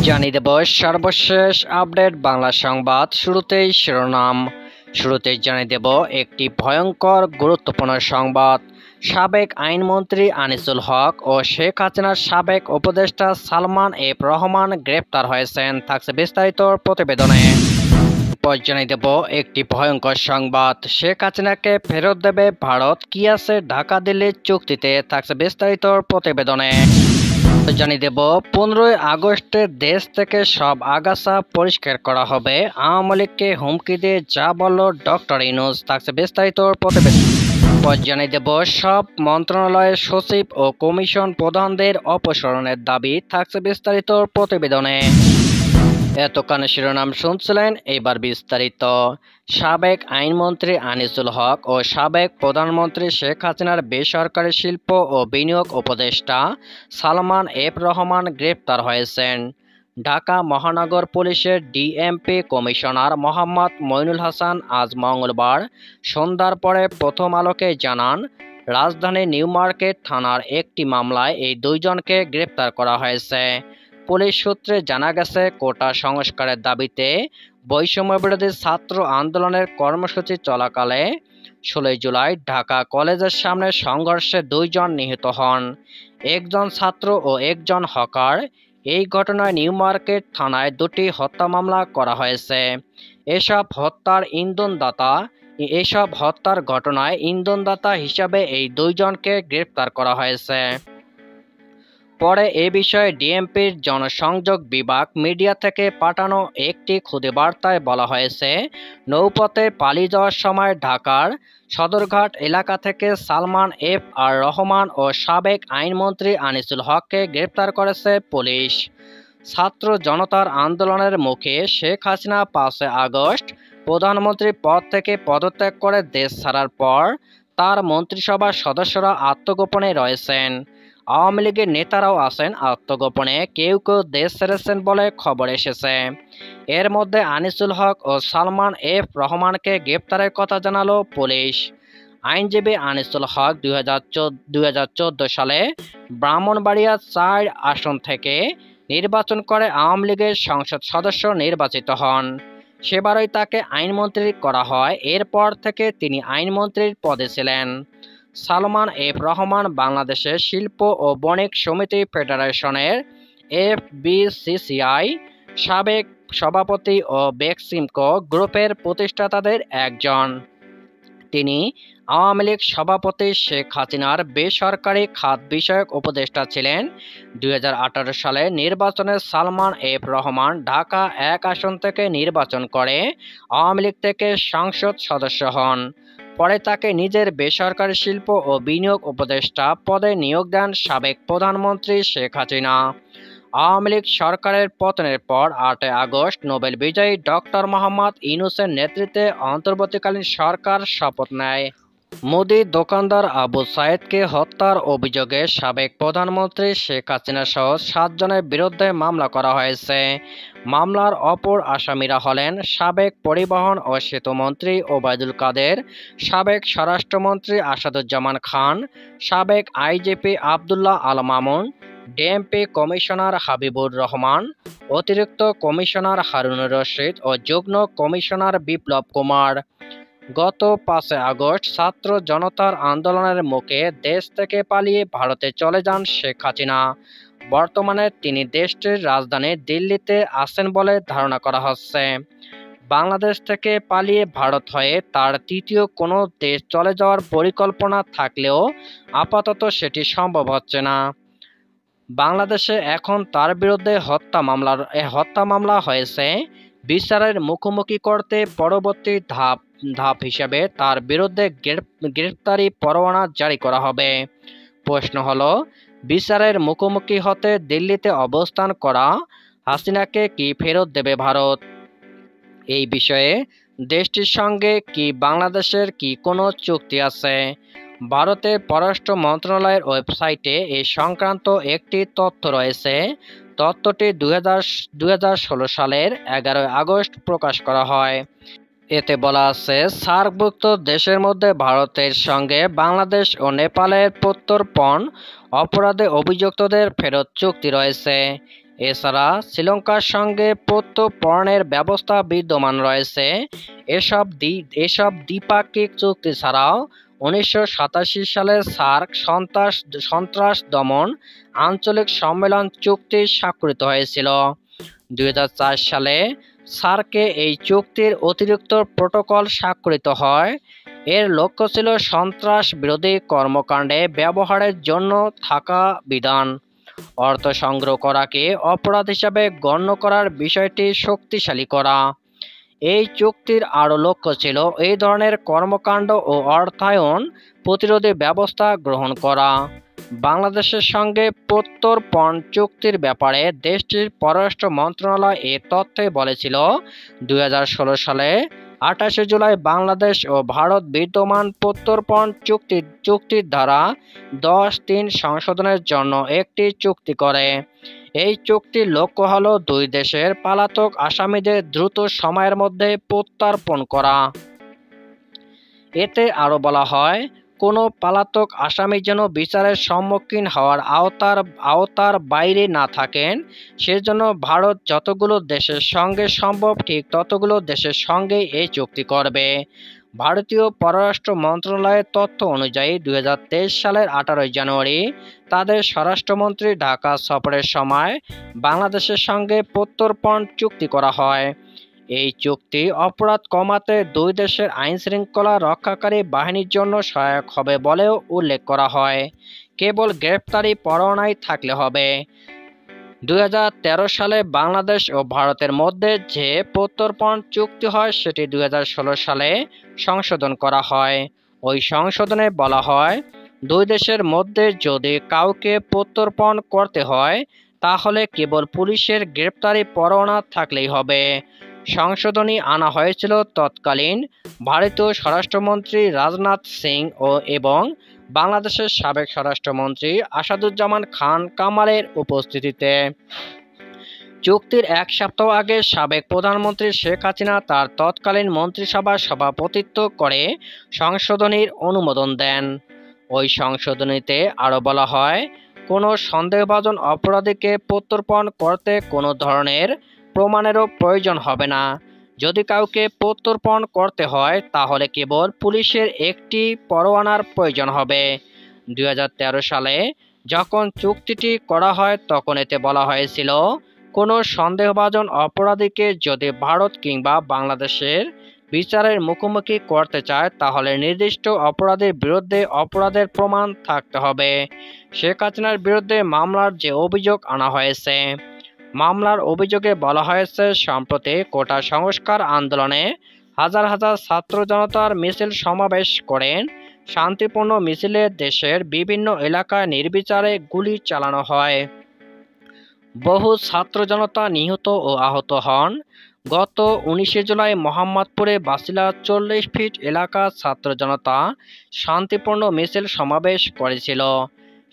জানিয়ে দেব সর্বশেষ আপডেট বাংলা সংবাদ। শুরুতেই শিরোনাম। শুরুতেই জানিয়ে দেব একটি ভয়ঙ্কর গুরুত্বপূর্ণ সংবাদ। সাবেক আইনমন্ত্রী আনিসুল হক ও শেখ হাসিনার সাবেক উপদেষ্টা সালমান এফ রহমান গ্রেপ্তার হয়েছেন। থাকছে বিস্তারিত প্রতিবেদনে। জানিয়ে দেব একটি ভয়ঙ্কর সংবাদ। শেখ হাসিনাকে ফেরত দেবে ভারত, কি আছে ঢাকা দিল্লির চুক্তিতে? থাকছে বিস্তারিত প্রতিবেদনে। জানিয়ে দেব 15ই আগস্টের দেশ থেকে সব আগাছা পরিষ্কার করা হবে, আওয়ামী লীগকে হুমকি দিয়ে যা বলল ডক্টর ইউনূস। থাকছে বিস্তারিত প্রতিবেদন। জানিয়ে দেব সব মন্ত্রণালয়ের সচিব ও কমিশন প্রধানদের অপসারণের দাবি। থাকছে বিস্তারিত প্রতিবেদনে। এতক্ষণ শিরোনাম শুনছিলেন, এবার বিস্তারিত। সাবেক আইনমন্ত্রী আনিসুল হক ও সাবেক প্রধানমন্ত্রী শেখ হাসিনার বেসরকারি শিল্প ও বিনিয়োগ উপদেষ্টা সালমান এফ রহমান গ্রেপ্তার হয়েছেন। ঢাকা মহানগর পুলিশের ডিএমপি কমিশনার মোহাম্মদ মইনুল হাসান আজ মঙ্গলবার সন্ধ্যার পরে প্রথম আলোকে জানান, রাজধানীর নিউ মার্কেট থানার একটি মামলায় এই দুইজনকে গ্রেপ্তার করা হয়েছে। পুলিশ সূত্রে জানা গেছে, কোটা সংস্কারের দাবিতে বৈষম্যবিরোধী ছাত্র আন্দোলনের কর্মসূচি চলাকালে 16 জুলাই ঢাকা কলেজের সামনে সংঘর্ষে দুইজন নিহত হন, একজন ছাত্র ও একজন হকার। এই ঘটনায় নিউ মার্কেট থানায় দুটি হত্যা মামলা করা হয়েছে। এসব হত্যার ঘটনায় ইন্ধনদাতা হিসাবে এই দুইজনকে গ্রেপ্তার করা হয়েছে। পরে এ বিষয়ে ডিএমপির জনসংযোগ বিভাগ মিডিয়া থেকে পাঠানো একটি খুদে বার্তায় বলা হয়েছে, নৌপথে পালিয়ে যাওয়ার সময় ঢাকার সদরঘাট এলাকা থেকে সালমান এফ আর রহমান ও সাবেক আইনমন্ত্রী আনিসুল হককে গ্রেপ্তার করেছে পুলিশ। ছাত্র জনতার আন্দোলনের মুখে শেখ হাসিনা 5 আগস্ট প্রধানমন্ত্রী পদ থেকে পদত্যাগ করে দেশ ছাড়ার পর তার মন্ত্রিসভার সদস্যরা আত্মগোপনে রয়েছেন। আওয়ামী লীগের নেতারাও আছেন আত্মগোপনে, কেউ কেউ দেশ ছেড়েছেন বলে খবর এসেছে। এর মধ্যে আনিসুল হক ও সালমান এফ রহমানকে গ্রেপ্তারের কথা জানালো পুলিশ। আইনজীবী আনিসুল হক 2014 সালে ব্রাহ্মণবাড়িয়া 4 আসন থেকে নির্বাচন করে আওয়ামী লীগের সংসদ সদস্য নির্বাচিত হন। সেবারই তাকে আইনমন্ত্রী করা হয়। এরপর থেকে তিনি আইনমন্ত্রীর পদে ছিলেন। সালমান এফ রহমান বাংলাদেশের শিল্প ও বণিক সমিতি ফেডারেশনের FBCCI সাবেক সভাপতি ও বেক্সিমকো গ্রুপের প্রতিষ্ঠাতাদের একজন। তিনি আওয়ামী লীগ সভাপতি শেখ হাসিনার বেসরকারি খাত বিষয়ক উপদেষ্টা ছিলেন। 2018 সালে নির্বাচনে সালমান এফ রহমান ঢাকা 1 আসন থেকে নির্বাচন করে আওয়ামী লীগ থেকে সংসদ সদস্য হন। পরে তাকে নিজের বেসরকারি শিল্প ও বিনিয়োগ উপদেষ্টা পদে নিয়োগ দেন সাবেক প্রধানমন্ত্রী শেখ হাসিনা। আওয়ামী লীগ সরকারের পতনের পর 8 আগস্ট নোবেল বিজয়ী ডক্টর মোহাম্মদ ইউনূসের নেতৃত্বে অন্তর্বর্তীকালীন সরকার শপথ নেয়। মুদি দোকানদার আবু সাইদকে হত্যার অভিযোগে সাবেক প্রধানমন্ত্রী শেখ হাসিনা সহ 7 জনের বিরুদ্ধে মামলা করা হয়েছে। মামলার অপর আসামিরা হলেন সাবেক পরিবহন ও সেতুমন্ত্রী ওবায়দুল কাদের, সাবেক স্বরাষ্ট্রমন্ত্রী আসাদুজ্জামান খান, সাবেক IGP Abdullah Al Mamun, DMP commissioner Habibur Rahman, অতিরিক্ত কমিশনার হারুনুর রশিদ ও যুগ্ম কমিশনার বিপ্লব কুমার। গত 5 আগস্ট ছাত্র জনতার আন্দোলনের মুখে দেশ থেকে পালিয়ে ভারতে চলে যান শেখ হাসিনা। বর্তমানে তিনি দেশটির রাজধানী দিল্লিতে আছেন বলে ধারণা করা হচ্ছে। বাংলাদেশ থেকে পালিয়ে ভারত হয়ে তার তৃতীয় কোনো দেশ চলে যাওয়ার পরিকল্পনা থাকলেও আপাতত সেটি সম্ভব হচ্ছে না। বাংলাদেশে এখন তার বিরুদ্ধে হত্যা মামলা হয়েছে। বিচারের মুখোমুখি করতে পরবর্তী ধাপ হিসেবে তার বিরুদ্ধে গ্রেপ্তারি পরোয়ানা জারি করা হবে। প্রশ্ন হলো, বিচারের মুখোমুখি হতে দিল্লিতে অবস্থান করা হাসিনাকে কি ফেরত দেবে ভারত? এই বিষয়ে দেশটির সঙ্গে কি বাংলাদেশের কি কোনো চুক্তি আছে? ভারতের পররাষ্ট্র মন্ত্রণালয়ের ওয়েবসাইটে এই সংক্রান্ত একটি তথ্য রয়েছে। তথ্যটি 2016 সালের 11 আগস্ট প্রকাশ করা হয়। এতে বলা আছে, সার্কভুক্ত দেশের মধ্যে ভারতের সঙ্গে বাংলাদেশ ও নেপালের প্রত্যর্পণ অপরাধে অভিযুক্তদের ফেরত চুক্তি রয়েছে। এছাড়া শ্রীলঙ্কার সঙ্গে প্রত্যর্পণের ব্যবস্থা বিদ্যমান রয়েছে। এসব দ্বিপাক্ষিক চুক্তি ছাড়াও 1987 সালে সার্ক সন্ত্রাস দমন আঞ্চলিক সম্মেলন চুক্তি স্বাক্ষরিত হয়েছিল। 2004 সালে সার্কে এই চুক্তির অতিরিক্ত প্রোটোকল স্বাক্ষরিত হয়। এর লক্ষ্য ছিল সন্ত্রাস বিরোধী কর্মকাণ্ডে ব্যবহারের জন্য থাকা বিধান। অর্থ সংগ্রহ করাকে অপরাধ হিসাবে গণ্য করার বিষয়টি শক্তিশালী করা। এই চুক্তির আরও লক্ষ্য ছিল এই ধরনের কর্মকাণ্ড ও অর্থায়ন প্রতিরোধী ব্যবস্থা গ্রহণ করা। বাংলাদেশের সঙ্গে প্রত্যর্পণ চুক্তির ব্যাপারে দেশটির পররাষ্ট্র মন্ত্রণালয় এ তথ্যে বলেছিল, 2016 সালে 28 জুলাই বাংলাদেশ ও ভারত বিদ্যমান প্রত্যর্পণ চুক্তির ধারা 10(3) সংশোধনের জন্য একটি চুক্তি করে। এই চুক্তির লক্ষ্য হল দুই দেশের পলাতক আসামিদের দ্রুত সময়ের মধ্যে প্রত্যর্পণ করা। এতে আরও বলা হয়, কোনো পলাতক আসামি যেন বিচারের সম্মুখীন হওয়ার আওতার বাইরে না থাকেন, সেজন্য ভারত যতগুলো দেশের সঙ্গে সম্ভব ঠিক ততগুলো দেশের সঙ্গে এই চুক্তি করবে। ভারতীয় পররাষ্ট্র মন্ত্রণালয়ের তথ্য অনুযায়ী 2023 সালের 18 জানুয়ারি তাদের স্বরাষ্ট্রমন্ত্রী ঢাকা সফরের সময় বাংলাদেশের সঙ্গে প্রত্যর্পণ চুক্তি করা হয়। এই চুক্তি অপরাধ কমাতে দুই দেশের আইনশৃঙ্খলা রক্ষাকারী বাহিনীর জন্য সহায়ক হবে বলেও উল্লেখ করা হয়। কেবল গ্রেপ্তারি পরোয়ানাই থাকলে হবে। 2013 সালে বাংলাদেশ ও ভারতের মধ্যে যে প্রত্যর্পণ চুক্তি হয় সেটি 2016 সালে সংশোধন করা হয়। ওই সংশোধনে বলা হয়, দুই দেশের মধ্যে যদি কাউকে প্রত্যর্পণ করতে হয় তাহলে কেবল পুলিশের গ্রেপ্তারি পরোয়ানা থাকলেই হবে। সংশোধনী আনা হয়েছিল তৎকালীন ভারতীয় স্বরাষ্ট্রমন্ত্রী রাজনাথ সিং এবং বাংলাদেশের সাবেক স্বরাষ্ট্রমন্ত্রী আসাদুজ্জামান খান কামালের উপস্থিতিতে। চুক্তির এক সপ্তাহ আগে সাবেক প্রধানমন্ত্রী শেখ হাসিনা তার তৎকালীন মন্ত্রিসভার সভাপতিত্ব করে সংশোধনীর অনুমোদন দেন। ওই সংশোধনীতে আরও বলা হয়, কোনো সন্দেহভাজন অপরাধীকে প্রত্যর্পণ করতে কোনো ধরনের প্রমাণেরও প্রয়োজন হবে না। যদি কাউকে প্রত্যর্পণ করতে হয় তাহলে কেবল পুলিশের একটি পরোয়ানার প্রয়োজন হবে। 2013 সালে যখন চুক্তিটি করা হয় তখন এতে বলা হয়েছিল, কোনো সন্দেহভাজন অপরাধীকে যদি ভারত কিংবা বাংলাদেশের বিচারের মুখোমুখি করতে চায় তাহলে নির্দিষ্ট অপরাধীর বিরুদ্ধে অপরাধের প্রমাণ থাকতে হবে। শেখ হাসিনার বিরুদ্ধে মামলার যে অভিযোগ আনা হয়েছে, মামলার অভিযোগে বলা হয়েছে, সম্প্রতি কোটা সংস্কার আন্দোলনে হাজার হাজার ছাত্র জনতার মিছিল সমাবেশ করেন। শান্তিপূর্ণ মিছিলে দেশের বিভিন্ন এলাকায় নির্বিচারে গুলি চালানো হয়। বহু ছাত্র জনতা নিহত ও আহত হন। গত 19 জুলাই মোহাম্মদপুরে বাসিলা 40 ফিট এলাকা ছাত্র জনতা শান্তিপূর্ণ মিছিল সমাবেশ করেছিল।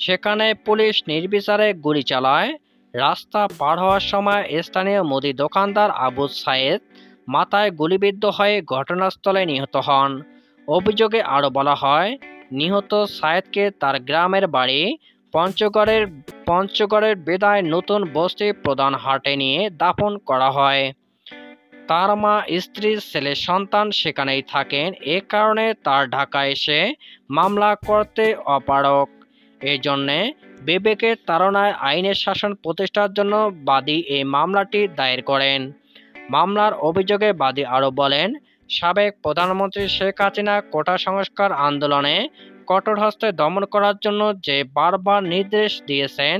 সেখানে পুলিশ নির্বিচারে গুলি চালায়। রাস্তা পার হওয়ার সময় স্থানীয় মুদি দোকানদার আবু সায়েদ মাথায় গুলিবিদ্ধ হয়ে ঘটনাস্থলে নিহত হন। অভিযোগে আরও বলা হয়, নিহত সায়েদকে তার গ্রামের বাড়ি পঞ্চগড়ের বেদায় নতুন বস্তি প্রধান হাটে নিয়ে দাফন করা হয়। তার মা, স্ত্রী, ছেলে সন্তান সেখানেই থাকেন। এ কারণে তার ঢাকায় এসে মামলা করতে অপারগ। এজন্যে বিবেকের তাড়নায় আইনের শাসন প্রতিষ্ঠার জন্য বাদী এই মামলাটি দায়ের করেন। মামলার অভিযোগে বাদী আরও বলেন, সাবেক প্রধানমন্ত্রী শেখ হাসিনা কোটা সংস্কার আন্দোলনে কঠোর হস্তে দমন করার জন্য যে বারবার নির্দেশ দিয়েছেন,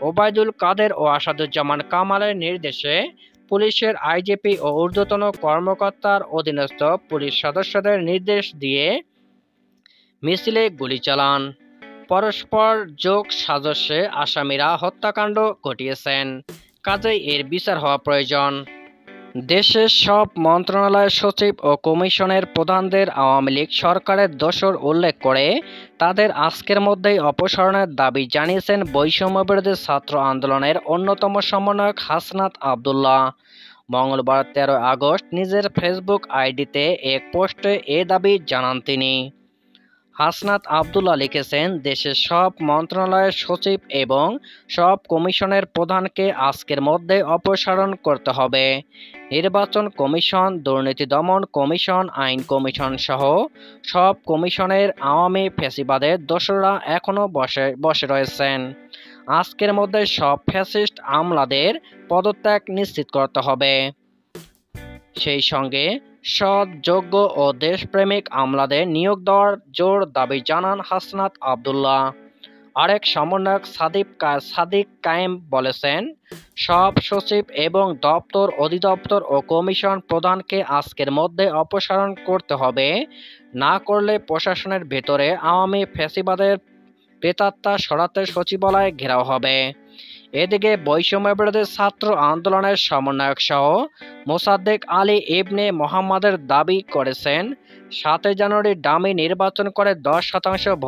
ওবায়দুল কাদের ও আসাদুজ্জামান কামালের নির্দেশে পুলিশের আইজিপি ও ঊর্ধ্বতন কর্মকর্তার অধীনস্থ পুলিশ সদস্যদের নির্দেশ দিয়ে মিছিলে গুলি চালান। পরস্পর যোগ সাজস্যে আসামিরা হত্যাকাণ্ড ঘটিয়েছেন, কাজেই এর বিচার হওয়া প্রয়োজন। দেশের সব মন্ত্রণালয়ের সচিব ও কমিশনের প্রধানদের আওয়ামী লীগ সরকারের দোসর উল্লেখ করে তাদের আজকের মধ্যেই অপসারণের দাবি জানিয়েছেন বৈষম্যবিরোধী ছাত্র আন্দোলনের অন্যতম সমন্বয়ক হাসনাত আবদুল্লাহ। মঙ্গলবার 13 আগস্ট নিজের ফেসবুক আইডিতে এক পোস্টে এ দাবি জানান তিনি। হাসনাত আব্দুল্লাহ লিখেছেন, দেশের সব মন্ত্রণালয়ের সচিব এবং সব কমিশনের প্রধানকে আজকের মধ্যে অপসারণ করতে হবে। নির্বাচন কমিশন, দুর্নীতি দমন কমিশন, আইন কমিশন সহ সব কমিশনের আওয়ামী ফ্যাসিবাদের দোসররা এখনো বসে রয়েছেন। আজকের মধ্যে সব ফ্যাসিস্ট আমলাদের পদত্যাগ নিশ্চিত করতে হবে। সেই সঙ্গে সৎ, যোগ্য ও দেশপ্রেমিক আমলাদের নিয়োগ দেওয়ার জোর দাবি জানান হাসনাত আব্দুল্লাহ। আরেক সমন্বয়ক সাদিক কায়েম বলেছেন, সব সচিব এবং দপ্তর, অধিদপ্তর ও কমিশন প্রধানকে আজকের মধ্যে অপসারণ করতে হবে। না করলে প্রশাসনের ভেতরে আওয়ামী ফ্যাসিবাদের প্রেতাত্মা সরাতে সচিবালয় ঘেরাও হবে। এদিকে বৈষম্যবিরোধী ছাত্র আন্দোলনের সমন্বয়ক সহ মোসাদ্দেক আলী ইবনে মোহাম্মদের দাবি করেছেন, ৭ জানুয়ারি ডামি নির্বাচন করে ১০%